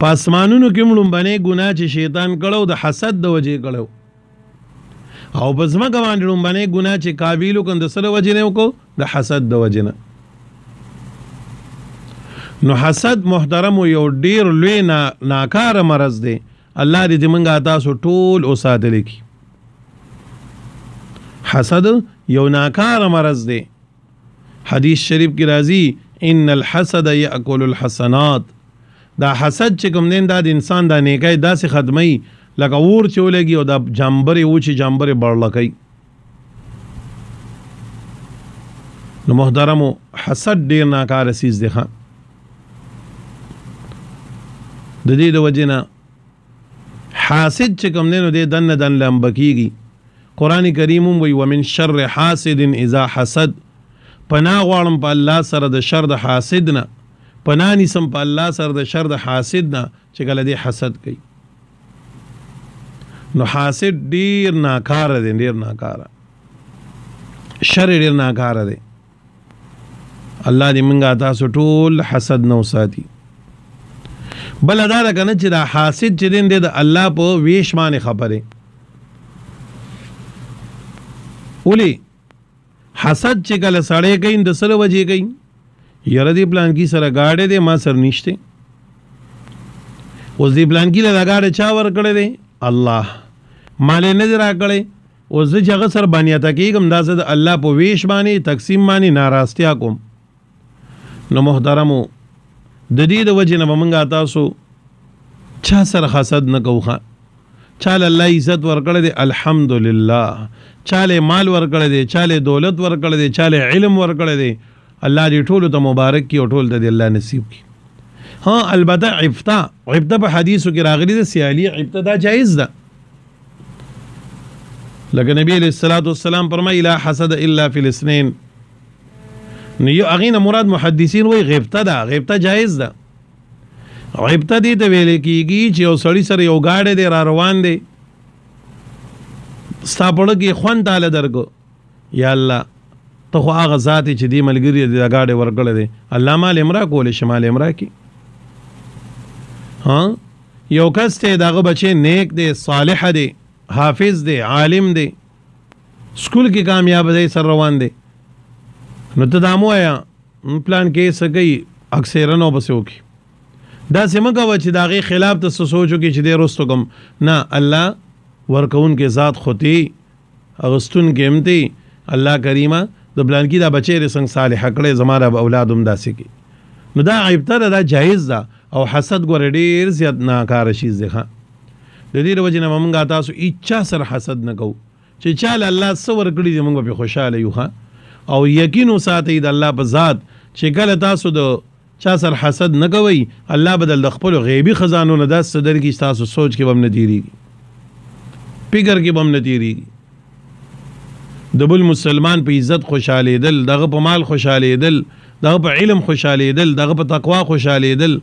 په اسمانونو کې لومبنی ګناه چې شیطان کړو د حسد د وجې کړو او په ځمکه باندې لومبنی ګناه چې قابیل وکړ د څه د وجې نه وکړو د حسد د وجې نه نو حسد محترم یو ډیر لوی ناکاره مرض دی الله دې موږ تاسو ټول وساتلی کی حسد یو ناکاره مرض دی حدیث شریف کی راځي ان الحسد یاکل الحسنات دا حسد چې کوم دین دا د انسان دا نیکای داسې ختمي لکه اور چې ولګي او دا جامبرې وچې جامبرې بړلکۍ نو محترمو حسد ډیر ناکاره سیز دی ښه د دې د وجې نه حاسد چې کوم دی نو دی دنه دن لمبه کېږي قرآن کریم هم وایي ومن شر حاسد اذا حسد پناه غواړم په الله سره د شر د حاسد نه پناه نیسم په الله سره د شر د حاسد نه چې کله دی حسد کوي نو حاسد ډیر ناکاره دی ډیر ناکاره شر ډیر ناکاره دی الله دې موږ تاسو ټول حسد نه وساتي بل دا ده کنه چې دا حاسد چې دین دی د الله په ویش باندې خبره اولی حسد چې کله سړی کوي د سره وجې کوي یاره دی پلان کی سره گاڑی دی ما سر نشته اوس دی پلان کی له گاڑی چا ور کړی دی الله مالې نه دی راکړی اوس زه چې هغه سر باندې اتا کېږم دا زه د الله په ویش باندې تقسیم باندې ناراستیا کوم نو محترمو د دې د وجې نه به موږ تاسو چا سره حسد نه کوو چاله الله عزت ورکړی دی الحمدلله چاله مال ورکړی دی چاله دولت ورکړی دی چاله علم ورکړی دی الله دې ټولو ته مبارک کی او ټول ته دې الله نصیب کی ها البته عفتا په حدیثو کې راغلی ده سیالی عفتا دا جایز ده لکه نبی علیہ الصلوۃ والسلام فرمایي لا حسد الا فی الاثنين نو یو اغینه مراد محدثین وای غیبته ده غیبته جایز ده غیبته دې ته ویل کیږي چې یو سړی سره یو گاډی دی را روان دی ستا پړه کې خوند تعالی درکو یا الله ته خو هغه ذات چې دی ملګری دی دا گاډی ورکړی دی الله مال امرا کول شمال امرا کی ها یو کس ته دغه بچی نیک دی صالح دی حافظ دی عالم دی سکول کې کامیاب دی سر روان دی نو ته دامو آیا پلان کې سګي اکثر نو بسو کی دا سمګه و چې داغه خلاف ته سوچو کې چې د رستو کوم نه الله ورکون کې ذات خوتی اغستون کې امتي الله کریمه د پلان کې دا بچی رسنګ صالح کړي زماره اولادوم داسې کی نو دا عیب تر دا جایز ده او حسد ګور ډیر زیات ناکاره شي ځخه د دې وجه نه موږ تاسو اچا سره حسد نه کو چې چاله الله سور کړی دی موږ په خوشاله یو او یقین ساتي د الله په ذات چې کله تاسو د چا سره حسد نه کوي الله بدل د خپل غیبی خزانو نه داس صدر کی تاسو سوچ کې بم نه تیریږي فکر کې بم نه تیریږي د بل مسلمان په عزت خوشاله دل دغه په مال خوشاله دل دغه په علم خوشاله دل دغه په تقوا خوشاله دل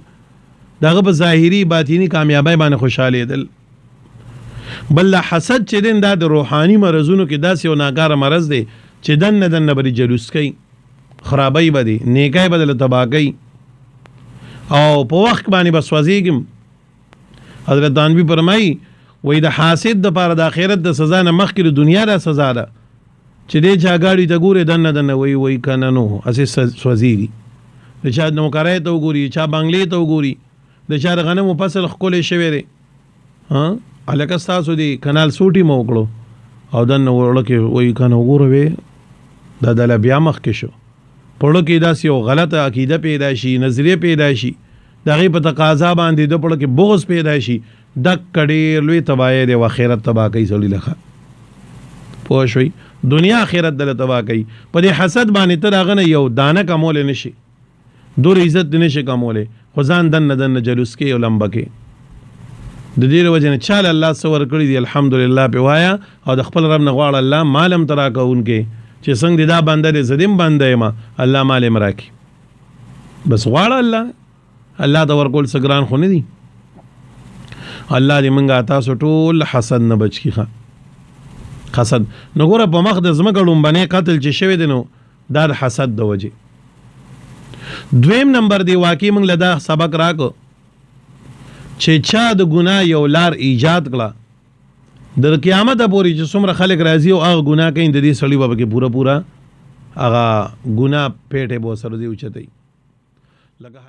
دغه په ظاهری باطینی کامیابی باندې خوشاله دل بل حسد چې دین د روحاني مرزونو کې داسې یو ناګاره مرز دی چې دن بری جلوس کوي خرابای بدی نیکای بدل تبا کوي او په وخت باندې بس وځيږم حضرت دانوی فرمایي وای د حاسد د پاره د آخرت د سزا نه مخکې د دنیا د سزا ده چې دې چا گاډي ته ګوره دن وای کنه نو اسې سوځيږي د چا نوکرای ته وګوري چا بنگلې ته وګوري د چا غنمو فصل خولې شوی دی ها الکه تاسو دی کانال سوټي مو وکړو او دن ورلکه وای کنه وګوره وې دا د بیا مخ کې شو پړو کې داس یو غلطه عقیده پیدا شي نظریه پیدا شي دغه په تقاضا باندې د پړو کې بغض پیدا شي د کډې لوی تباہی د اخرت تباہ کوي سړي لخه پوه شوي دنیا اخرت دل تباہ کوي په دې حسد باندې تر هغه یو دانه کمول نشي دور عزت نشي کموله خدان دن جلوس کې او لمبه کې د دې وجه نه چاله الله سور کړی دی الحمدلله په وایا او د خپل رب نه غواړه الله مالم ترا کوونکې چې څنګه دا بنده دې زدیم بنده ما الله مال امراکی بس غواړه الله دا ورکول سګران خو نه دي الله دې منګه تاسو ټول حسد نه بچ کی حسد نو ګوره په مخ د زمګړم باندې قتل چې شوی دی نو دا حسد د وجه دویم نمبر دی واقع موږ لدا سبق راکو چې چا د ګناه یو لار ایجاد کړه د قیامت پورې چې څومره خلک راځي او هغه ګناه کوي د دې سړي به کې پورا هغه ګناه پیټه به سره دی اوچتای لکه